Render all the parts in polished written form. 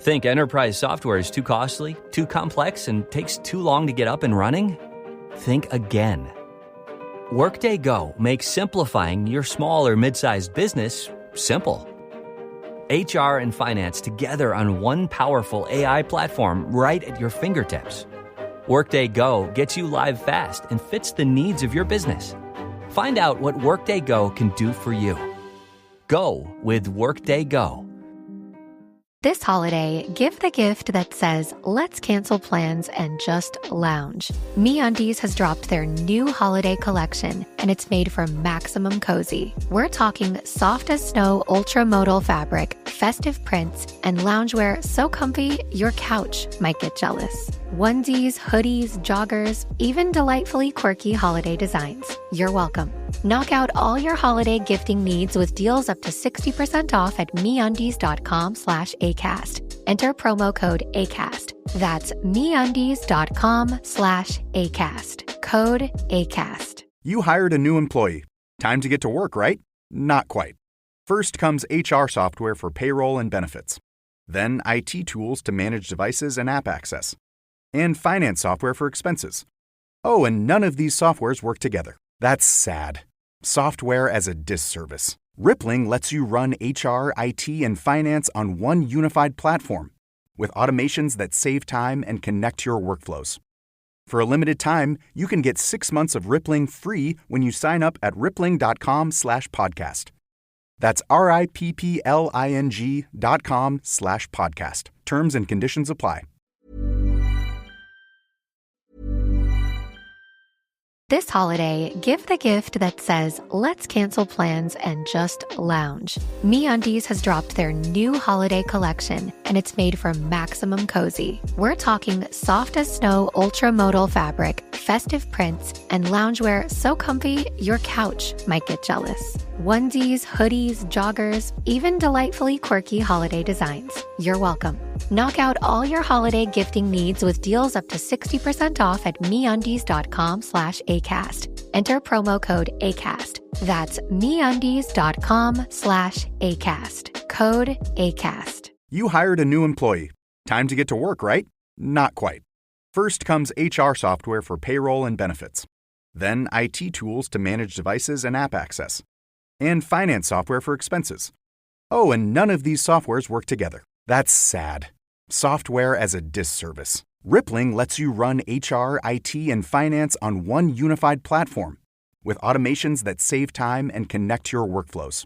Think enterprise software is too costly, too complex, and takes too long to get up and running? Think again. Workday Go makes simplifying your small or mid-sized business simple. HR and finance together on one powerful AI platform right at your fingertips. Workday Go gets you live fast and fits the needs of your business. Find out what Workday Go can do for you. Go with Workday Go. This holiday, give the gift that says, let's cancel plans and just lounge. MeUndies has dropped their new holiday collection, and it's made for maximum cozy. We're talking soft as snow ultramodal fabric, festive prints, and loungewear so comfy your couch might get jealous. Onesies, hoodies, joggers, even delightfully quirky holiday designs. You're welcome. Knock out all your holiday gifting needs with deals up to 60% off at MeUndies.com/ACAST. Enter promo code ACAST. That's MeUndies.com/ACAST. Code ACAST. You hired a new employee. Time to get to work, right? Not quite. First comes HR software for payroll and benefits. Then IT tools to manage devices and app access. And finance software for expenses. Oh, and none of these softwares work together. That's sad. Software as a disservice. Rippling lets you run HR, IT, and finance on one unified platform with automations that save time and connect your workflows. For a limited time, you can get 6 months of Rippling free when you sign up at rippling.com/podcast. That's RIPPLING.com/podcast. Terms and conditions apply. This holiday, give the gift that says, let's cancel plans and just lounge. MeUndies has dropped their new holiday collection, and it's made for maximum cozy. We're talking soft as snow ultramodal fabric, festive prints, and loungewear so comfy your couch might get jealous. Onesies, hoodies, joggers, even delightfully quirky holiday designs. You're welcome. Knock out all your holiday gifting needs with deals up to 60% off at MeUndies.com/ACAST. Enter promo code ACAST. That's MeUndies.com/ACAST. Code ACAST. You hired a new employee. Time to get to work, right? Not quite. First comes HR software for payroll and benefits. Then IT tools to manage devices and app access. And finance software for expenses. Oh, and none of these softwares work together. That's sad. Software as a disservice. Rippling lets you run HR, IT, and finance on one unified platform with automations that save time and connect your workflows.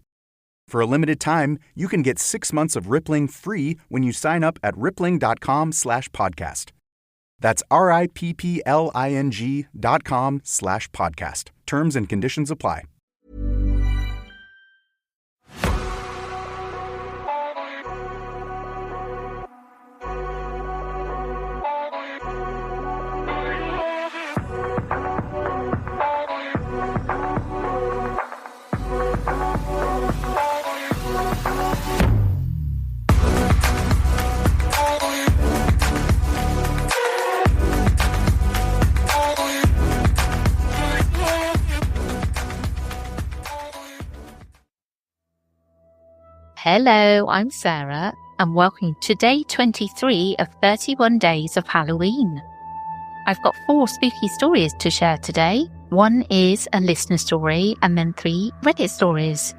For a limited time, you can get 6 months of Rippling free when you sign up at rippling.com/podcast. That's RIPPLING.com/podcast. Terms and conditions apply. Hello, I'm Sarah, and welcome to day 23 of 31 days of Halloween. I've got 4 spooky stories to share today. 1 is a listener story, and then 3 Reddit stories.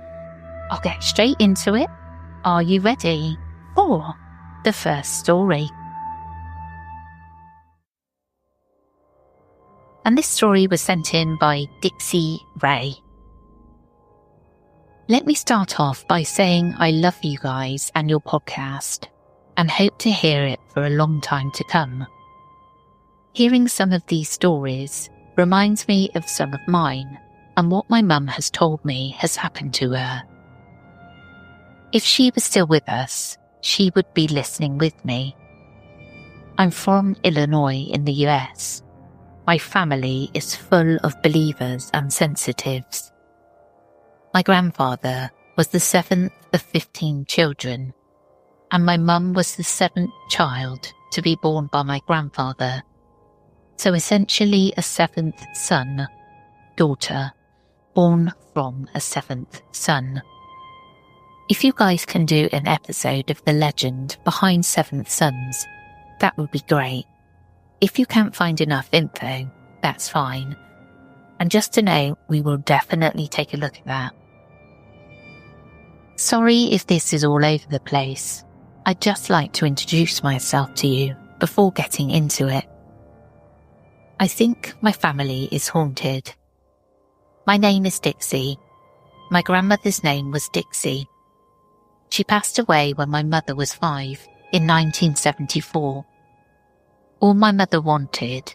I'll get straight into it. Are you ready for the first story? And this story was sent in by Dixie Ray. Let me start off by saying I love you guys and your podcast, and hope to hear it for a long time to come. Hearing some of these stories reminds me of some of mine and what my mum has told me has happened to her. If she was still with us, she would be listening with me. I'm from Illinois in the US. My family is full of believers and sensitives. My grandfather was the 7th of 15 children, and my mum was the 7th child to be born by my grandfather. So essentially a 7th son, daughter, born from a 7th son. If you guys can do an episode of the legend behind Seventh Sons, that would be great. If you can't find enough info, that's fine. And just to know, we will definitely take a look at that. Sorry if this is all over the place. I'd just like to introduce myself to you before getting into it. I think my family is haunted. My name is Dixie. My grandmother's name was Dixie. She passed away when my mother was 5 in 1974. All my mother wanted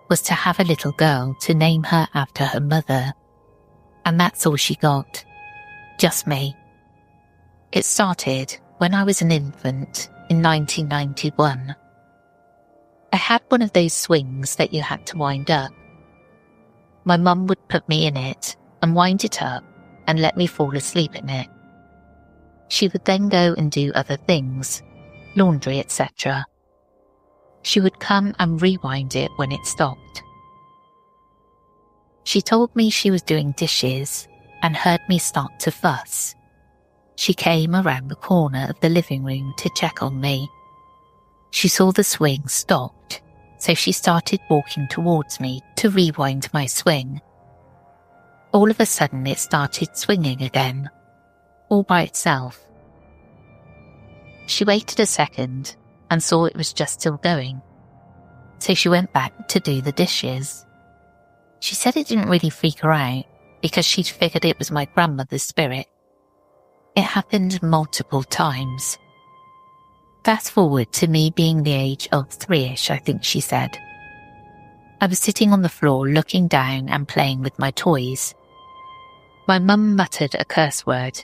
was to have a little girl to name her after her mother. And that's all she got. Just me. It started when I was an infant in 1991. I had one of those swings that you had to wind up. My mum would put me in it and wind it up and let me fall asleep in it. She would then go and do other things, laundry, etc. She would come and rewind it when it stopped. She told me she was doing dishes and heard me start to fuss. She came around the corner of the living room to check on me. She saw the swing stopped, so she started walking towards me to rewind my swing. All of a sudden it started swinging again, all by itself. She waited a second and saw it was just still going, so she went back to do the dishes. She said it didn't really freak her out because she'd figured it was my grandmother's spirit. It happened multiple times. Fast forward to me being the age of 3-ish, I think she said. I was sitting on the floor looking down and playing with my toys. My mum muttered a curse word,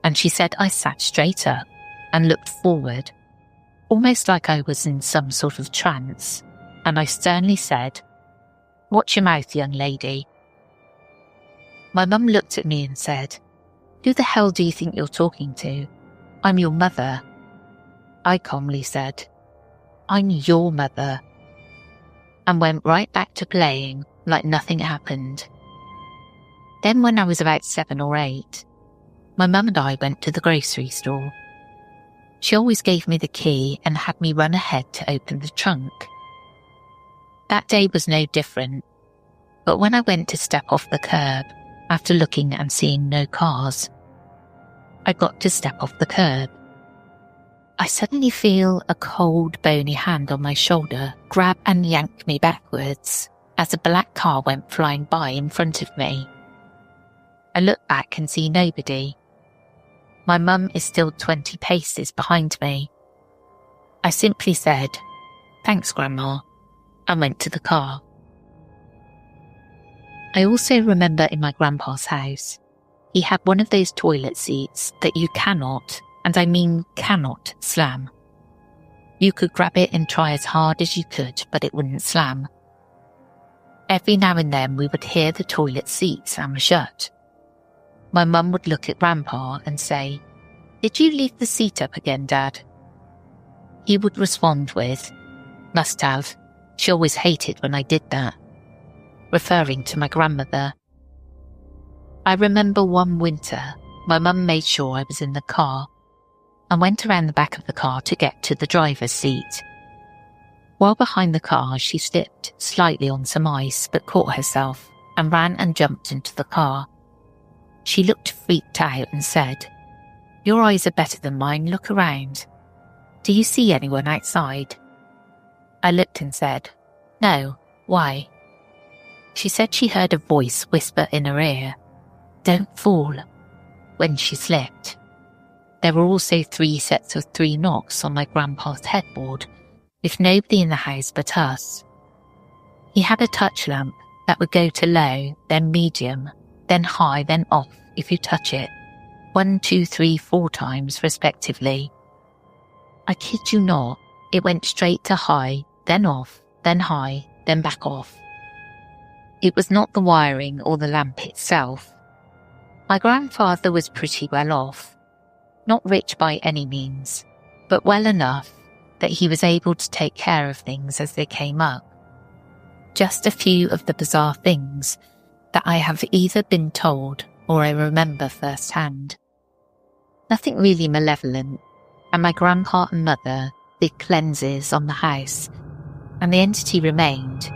and she said I sat straight up and looked forward, almost like I was in some sort of trance, and I sternly said, "Watch your mouth, young lady." My mum looked at me and said, "Who the hell do you think you're talking to? I'm your mother." I calmly said, "I'm your mother," and went right back to playing like nothing happened. Then when I was about 7 or 8, my mum and I went to the grocery store. She always gave me the key and had me run ahead to open the trunk. That day was no different, but when I went to step off the curb, after looking and seeing no cars, I got to step off the curb. I suddenly feel a cold, bony hand on my shoulder grab and yank me backwards as a black car went flying by in front of me. I look back and see nobody. My mum is still 20 paces behind me. I simply said, "Thanks, Grandma," and went to the car. I also remember in my grandpa's house, he had one of those toilet seats that you cannot, and I mean cannot, slam. You could grab it and try as hard as you could, but it wouldn't slam. Every now and then we would hear the toilet seat slam shut. My mum would look at Grandpa and say, "Did you leave the seat up again, Dad?" He would respond with, "Must have. She always hated when I did that," referring to my grandmother. I remember one winter, my mum made sure I was in the car and went around the back of the car to get to the driver's seat. While behind the car, she slipped slightly on some ice but caught herself and ran and jumped into the car. She looked freaked out and said, "Your eyes are better than mine, look around. Do you see anyone outside?" I looked and said, "No, why?" She said she heard a voice whisper in her ear, "Don't fall," when she slipped. There were also 3 sets of 3 knocks on my grandpa's headboard, with nobody in the house but us. He had a touch lamp that would go to low, then medium, then high, then off if you touch it, 1, 2, 3, 4 times respectively. I kid you not, it went straight to high, then off, then high, then back off. It was not the wiring or the lamp itself. My grandfather was pretty well off, not rich by any means, but well enough that he was able to take care of things as they came up. Just a few of the bizarre things that I have either been told or I remember firsthand. Nothing really malevolent, and my grandpa and mother did cleanses on the house, and the entity remained,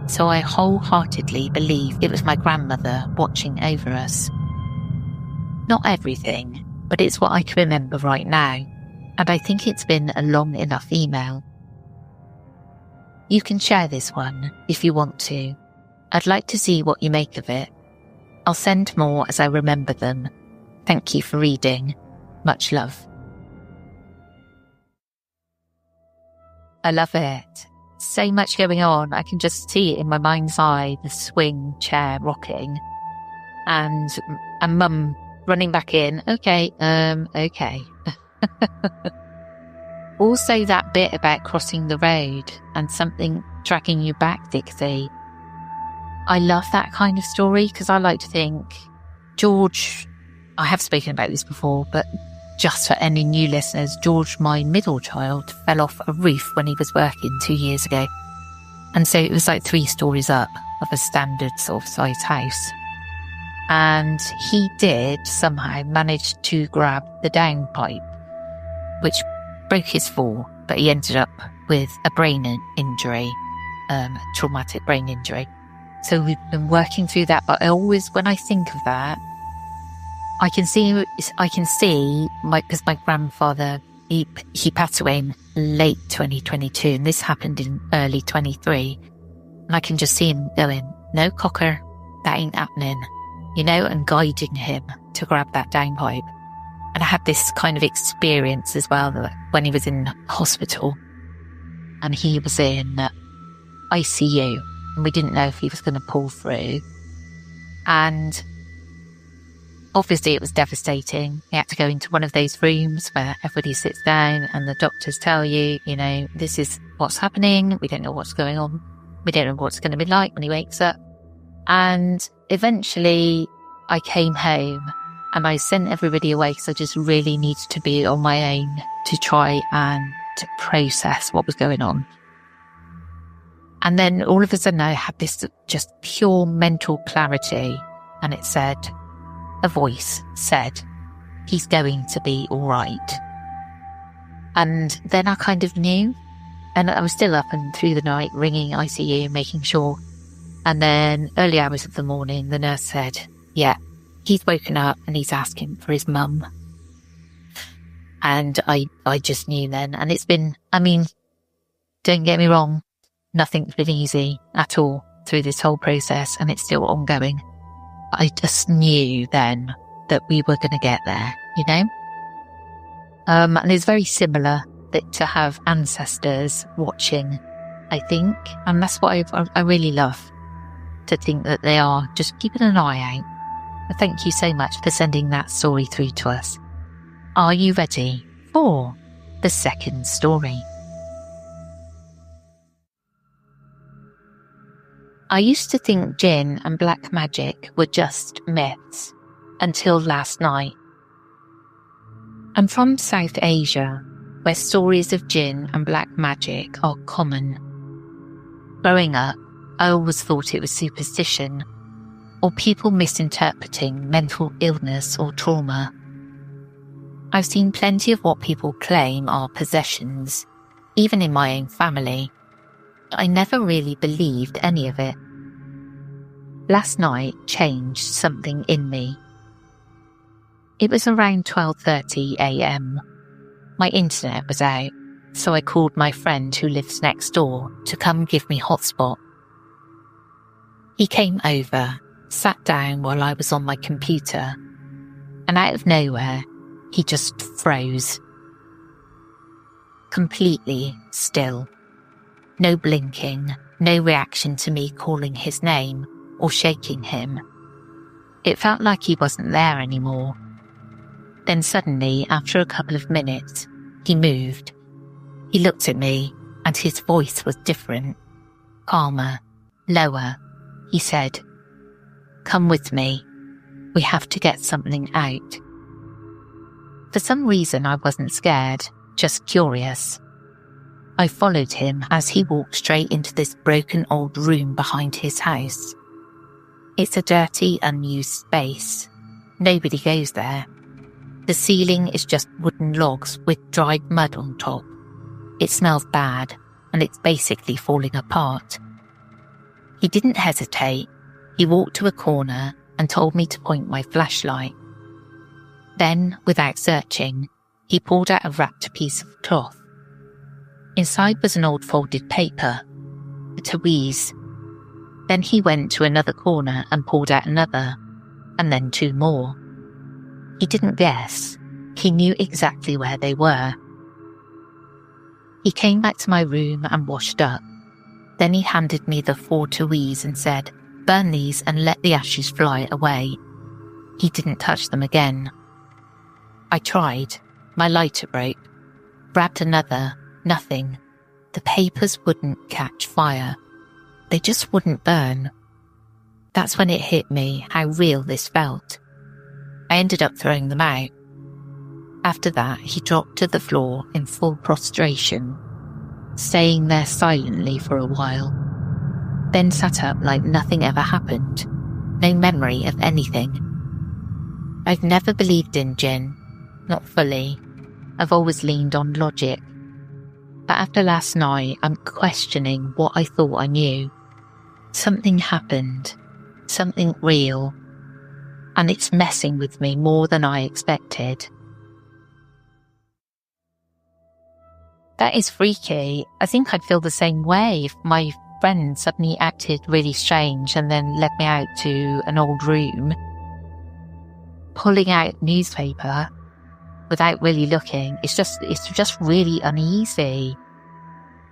so I wholeheartedly believe it was my grandmother watching over us. Not everything, but it's what I can remember right now, and I think it's been a long enough email. You can share this one if you want to. I'd like to see what you make of it. I'll send more as I remember them. Thank you for reading. Much love. I love it. So much going on. I can just see it in my mind's eye, the swing chair rocking, and Mum running back in. Okay. Also that bit about crossing the road and something dragging you back, Dixie. I love that kind of story because I like to think George, I have spoken about this before, but just for any new listeners, George, my middle child, fell off a roof when he was working 2 years ago. And so it was like 3 stories up of a standard sort of size house. And he did somehow manage to grab the downpipe, which broke his fall, but he ended up with a brain injury, traumatic brain injury. So we've been working through that, but I always, when I think of that, I can see because my grandfather, he passed away in late 2022, and this happened in early 23. And I can just see him going, no, Cocker, that ain't happening, and guiding him to grab that downpipe. And I had this kind of experience as well that when he was in hospital and he was in ICU, and we didn't know if he was going to pull through. And obviously it was devastating. He had to go into one of those rooms where everybody sits down and the doctors tell you, this is what's happening. We don't know what's going on. We don't know what it's going to be like when he wakes up. And eventually I came home and I sent everybody away because I just really needed to be on my own to try and to process what was going on. And then all of a sudden I had this just pure mental clarity, and it said, a voice said, he's going to be all right. And then I kind of knew, and I was still up and through the night ringing ICU, making sure. And then early hours of the morning, the nurse said, yeah, he's woken up and he's asking for his mum. And I just knew then. And it's been, don't get me wrong, nothing's been easy at all through this whole process, and it's still ongoing. I just knew then that we were going to get there, And it's very similar to have ancestors watching, I think. And that's what I really love, to think that they are just keeping an eye out. Thank you so much for sending that story through to us. Are you ready for the second story? I used to think jinn and black magic were just myths until last night. I'm from South Asia, where stories of jinn and black magic are common. Growing up, I always thought it was superstition or people misinterpreting mental illness or trauma. I've seen plenty of what people claim are possessions, even in my own family. I never really believed any of it. Last night changed something in me. It was around 12:30 a.m. My internet was out, so I called my friend who lives next door to come give me hotspot. He came over, sat down while I was on my computer, and out of nowhere, he just froze. Completely still. No blinking, no reaction to me calling his name or shaking him. It felt like he wasn't there anymore. Then suddenly, after a couple of minutes, he moved. He looked at me, and his voice was different, calmer, lower. He said, "Come with me. We have to get something out." For some reason, I wasn't scared, just curious. I followed him as he walked straight into this broken old room behind his house. It's a dirty, unused space. Nobody goes there. The ceiling is just wooden logs with dried mud on top. It smells bad, and it's basically falling apart. He didn't hesitate. He walked to a corner and told me to point my flashlight. Then, without searching, he pulled out a wrapped piece of cloth. Inside was an old folded paper, a tweeze. Then he went to another corner and pulled out another, and then 2 more. He didn't guess. He knew exactly where they were. He came back to my room and washed up. Then he handed me the 4 tweeze and said, "Burn these and let the ashes fly away." He didn't touch them again. I tried. My lighter broke. Grabbed another. Nothing. The papers wouldn't catch fire. They just wouldn't burn. That's when it hit me how real this felt. I ended up throwing them out. After that, he dropped to the floor in full prostration, staying there silently for a while. Then sat up like nothing ever happened. No memory of anything. I've never believed in jinn. Not fully. I've always leaned on logic. But after last night, I'm questioning what I thought I knew. Something happened. Something real. And it's messing with me more than I expected. That is freaky. I think I'd feel the same way if my friend suddenly acted really strange and then led me out to an old room, pulling out newspaper without really looking. It's just really uneasy.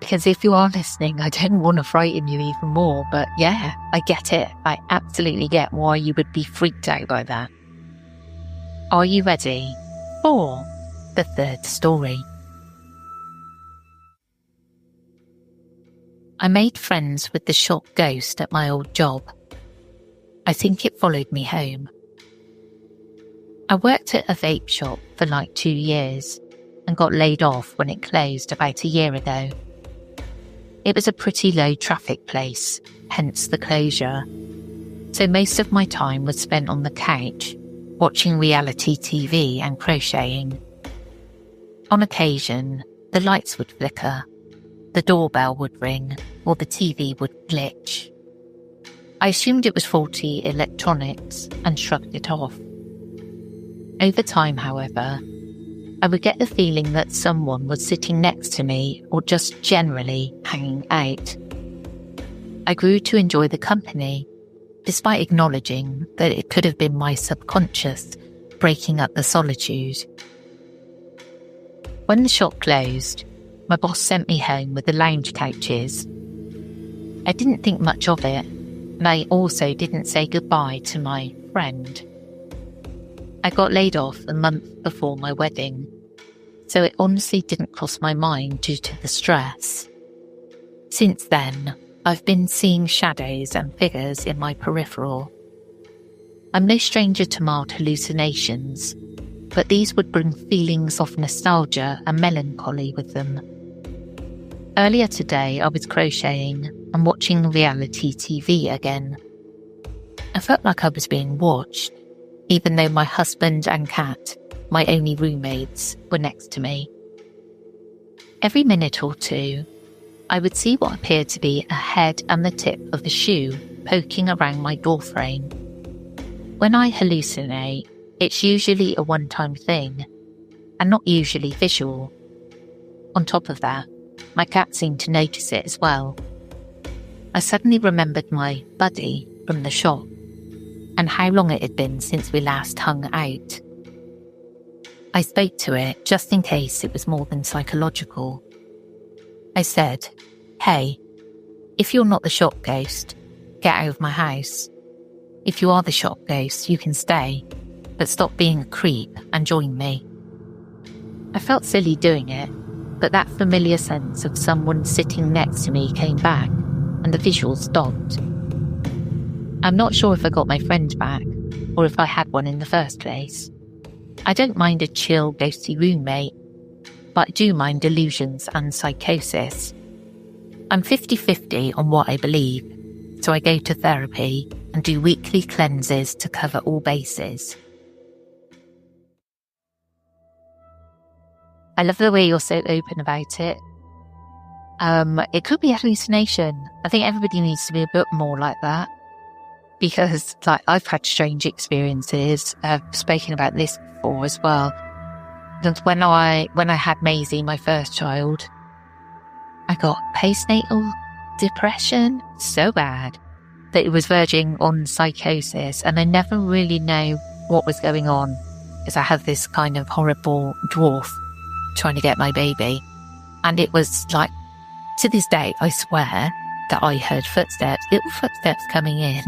Because if you are listening, I don't want to frighten you even more, but yeah, I get it. I absolutely get why you would be freaked out by that. Are you ready for the 3rd story? I made friends with the shop ghost at my old job. I think it followed me home. I worked at a vape shop for like 2 years and got laid off when it closed about a year ago. It was a pretty low traffic place, hence the closure. So most of my time was spent on the couch, watching reality TV and crocheting. On occasion, the lights would flicker, the doorbell would ring, or the TV would glitch. I assumed it was faulty electronics and shrugged it off. Over time, however, I would get the feeling that someone was sitting next to me or just generally hanging out. I grew to enjoy the company, despite acknowledging that it could have been my subconscious breaking up the solitude. When the shop closed, my boss sent me home with the lounge couches. I didn't think much of it, and I also didn't say goodbye to my friend. I got laid off a month before my wedding, so it honestly didn't cross my mind due to the stress. Since then, I've been seeing shadows and figures in my peripheral. I'm no stranger to mild hallucinations, but these would bring feelings of nostalgia and melancholy with them. Earlier today, I was crocheting and watching reality TV again. I felt like I was being watched, even though my husband and cat, my only roommates, were next to me. Every minute or two, I would see what appeared to be a head and the tip of a shoe poking around my doorframe. When I hallucinate, it's usually a one-time thing, and not usually visual. On top of that, my cat seemed to notice it as well. I suddenly remembered my buddy from the shop, and how long it had been since we last hung out. I spoke to it just in case it was more than psychological. I said, "Hey, if you're not the shop ghost, get out of my house. If you are the shop ghost, you can stay, but stop being a creep and join me." I felt silly doing it, but that familiar sense of someone sitting next to me came back, and the visual stopped. I'm not sure if I got my friend back, or if I had one in the first place. I don't mind a chill, ghosty roommate, but I do mind delusions and psychosis. I'm 50-50 on what I believe, so I go to therapy and do weekly cleanses to cover all bases. I love the way you're so open about it. It could be a hallucination. I think everybody needs to be a bit more like that, because like I've had strange experiences. I've spoken about this before as well. And when I had Maisie, my first child, I got postnatal depression so bad that it was verging on psychosis, and I never really know what was going on, because I had this kind of horrible dwarf trying to get my baby. And it was like, to this day, I swear that I heard little footsteps coming in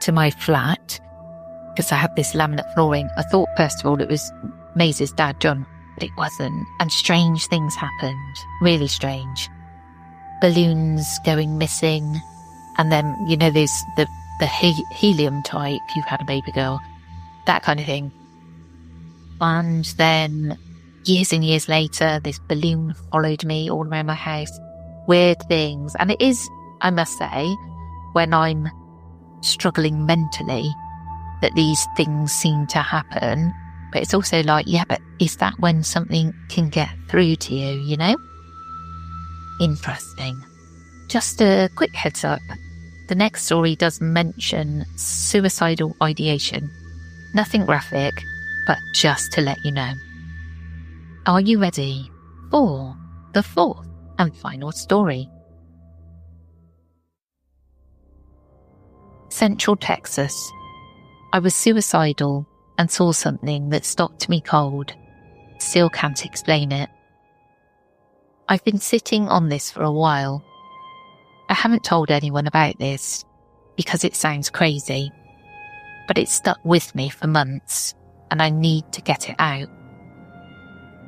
to my flat, because I had this laminate flooring. I thought, first of all, it was Maisie's dad, John, but it wasn't. And strange things happened, really strange. Balloons going missing, and then, you know, there's the helium type, you've had a baby girl, that kind of thing. And then years and years later, this balloon followed me all around my house. Weird things. And it is, I must say, when I'm struggling mentally, that these things seem to happen. But it's also like, yeah, but is that when something can get through to you, you know? Interesting. Just a quick heads up. The next story does mention suicidal ideation. Nothing graphic, but just to let you know. Are you ready for the fourth and final story? Central Texas. I was suicidal and saw something that stopped me cold. Still can't explain it. I've been sitting on this for a while. I haven't told anyone about this because it sounds crazy, but it's stuck with me for months and I need to get it out.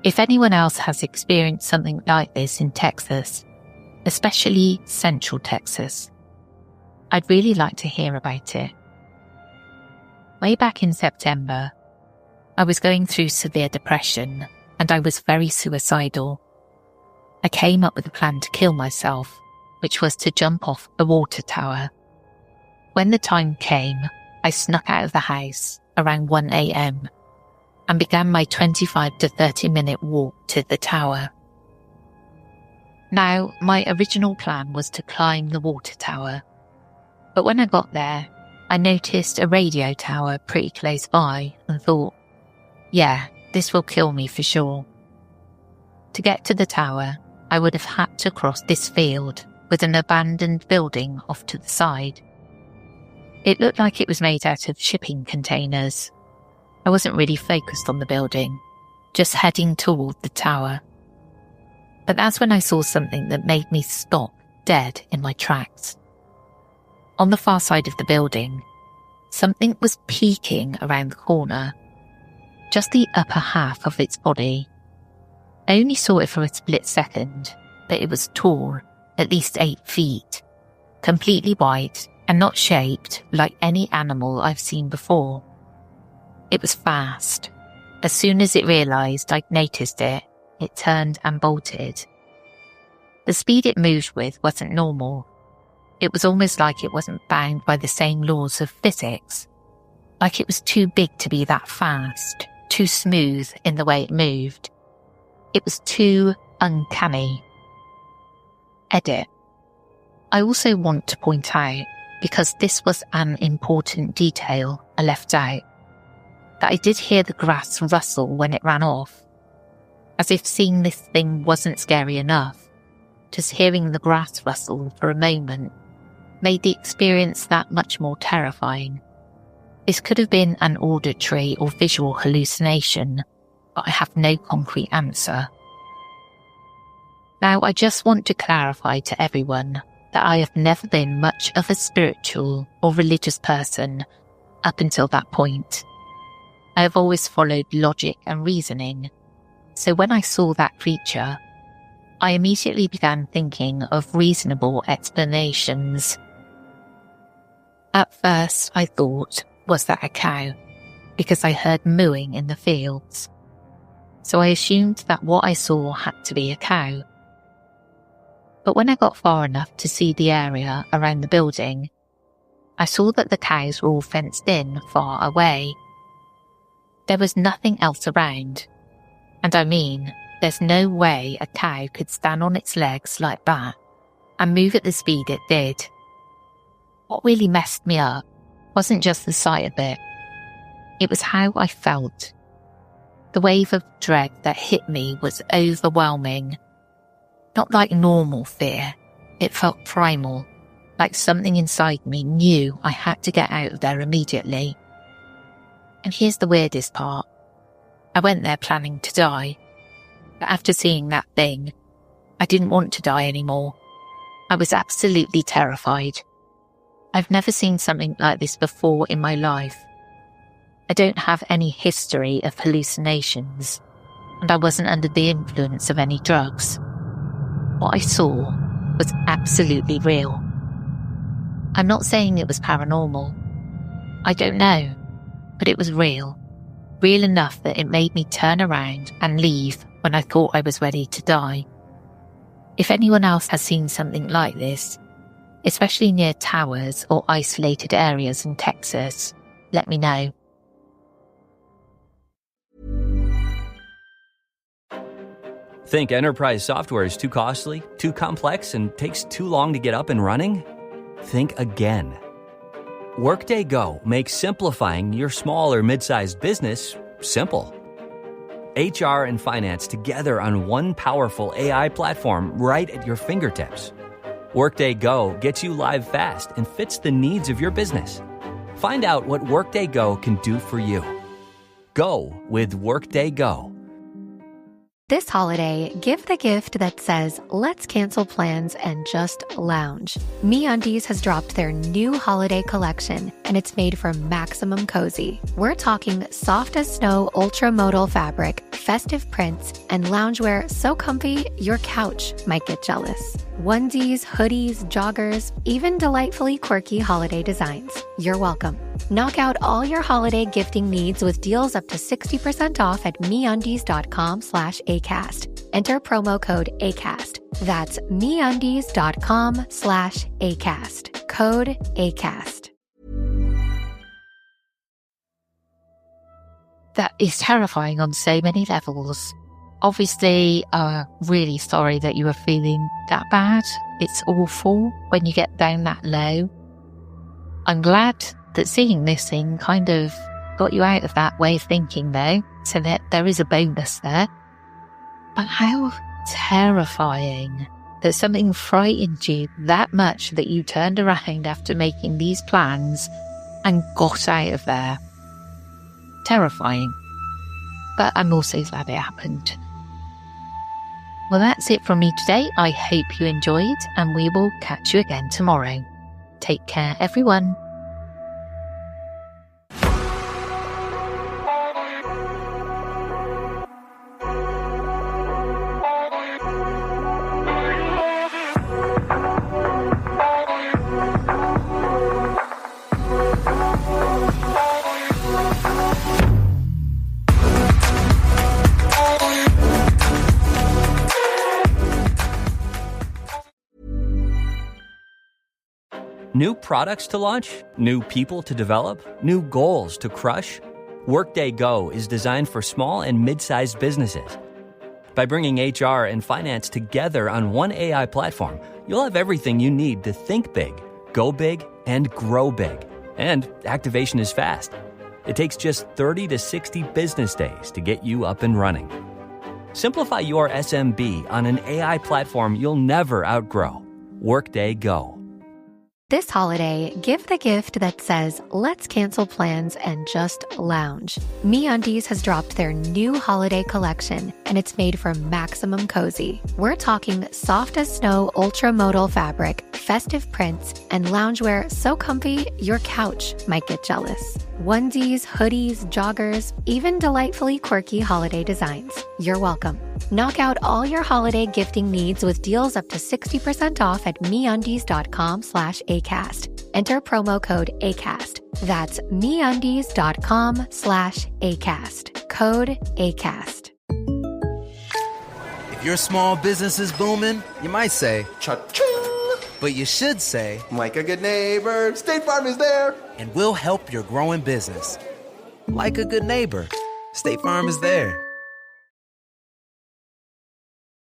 If anyone else has experienced something like this in Texas, especially Central Texas, I'd really like to hear about it. Way back in September, I was going through severe depression and I was very suicidal. I came up with a plan to kill myself, which was to jump off a water tower. When the time came, I snuck out of the house around 1 a.m. and began my 25 to 30 minute walk to the tower. Now, my original plan was to climb the water tower, but when I got there, I noticed a radio tower pretty close by and thought, yeah, this will kill me for sure. To get to the tower, I would have had to cross this field with an abandoned building off to the side. It looked like it was made out of shipping containers. I wasn't really focused on the building, just heading toward the tower. But that's when I saw something that made me stop dead in my tracks. On the far side of the building, something was peeking around the corner, just the upper half of its body. I only saw it for a split second, but it was tall, at least 8 feet, completely white and not shaped like any animal I've seen before. It was fast. As soon as it realised I'd noticed it, it turned and bolted. The speed it moved with wasn't normal. It was almost like it wasn't bound by the same laws of physics. Like it was too big to be that fast, too smooth in the way it moved. It was too uncanny. Edit. I also want to point out, because this was an important detail I left out, that I did hear the grass rustle when it ran off. As if seeing this thing wasn't scary enough, just hearing the grass rustle for a moment made the experience that much more terrifying. This could have been an auditory or visual hallucination, but I have no concrete answer. Now, I just want to clarify to everyone that I have never been much of a spiritual or religious person up until that point. I have always followed logic and reasoning, so when I saw that creature, I immediately began thinking of reasonable explanations. At first, I thought, was that a cow? Because I heard mooing in the fields. So I assumed that what I saw had to be a cow. But when I got far enough to see the area around the building, I saw that the cows were all fenced in far away. There was nothing else around, and I mean There's no way a cow could stand on its legs like that and move at the speed it did. What really messed me up wasn't just the sight of it. It was how I felt. The wave of dread that hit me was overwhelming. Not like normal fear. It felt primal, like something inside me knew I had to get out of there immediately. And here's the weirdest part. I went there planning to die. But after seeing that thing, I didn't want to die anymore. I was absolutely terrified. I've never seen something like this before in my life. I don't have any history of hallucinations, and I wasn't under the influence of any drugs. What I saw was absolutely real. I'm not saying it was paranormal. I don't know, but it was real. Real enough that it made me turn around and leave when I thought I was ready to die. If anyone else has seen something like this, especially near towers or isolated areas in Texas, let me know. Think enterprise software is too costly, too complex, and takes too long to get up and running? Think again. Workday Go makes simplifying your small or mid-sized business simple. HR and finance together on one powerful AI platform right at your fingertips. Workday Go gets you live fast and fits the needs of your business. Find out what Workday Go can do for you. Go with Workday Go. This holiday, give the gift that says, let's cancel plans and just lounge. MeUndies has dropped their new holiday collection, and it's made for maximum cozy. We're talking soft as snow ultramodal fabric, festive prints, and loungewear so comfy your couch might get jealous. Onesies, hoodies, joggers, even delightfully quirky holiday designs. You're welcome. Knock out all your holiday gifting needs with deals up to 60% off at MeUndies.com/ACAST. Enter promo code ACAST. That's MeUndies.com/ACAST. Code ACAST. That is terrifying on so many levels. Obviously, really sorry that you are feeling that bad. It's awful when you get down that low. I'm glad that seeing this thing kind of got you out of that way of thinking, though, so that there is a bonus there. But how terrifying that something frightened you that much that you turned around after making these plans and got out of there. Terrifying. But I'm also glad it happened. Well, that's it from me today. I hope you enjoyed, and we will catch you again tomorrow. Take care, everyone. New products to launch? New people to develop? New goals to crush? Workday Go is designed for small and mid-sized businesses. By bringing HR and finance together on one AI platform, you'll have everything you need to think big, go big, and grow big. And activation is fast. It takes just 30 to 60 business days to get you up and running. Simplify your SMB on an AI platform you'll never outgrow. Workday Go. This holiday, give the gift that says, let's cancel plans and just lounge. MeUndies has dropped their new holiday collection, and it's made for maximum cozy. We're talking soft as snow ultramodal fabric, festive prints, and loungewear so comfy your couch might get jealous. Onesies, hoodies, joggers, even delightfully quirky holiday designs. You're welcome. Knock out all your holiday gifting needs with deals up to 60% off at MeUndies.com/ACAST. Enter promo code ACAST. That's MeUndies.com/ACAST. Code ACAST. If your small business is booming, you might say, cha-ching! But you should say, like a good neighbor, State Farm is there. And we'll help your growing business. Like a good neighbor, State Farm is there.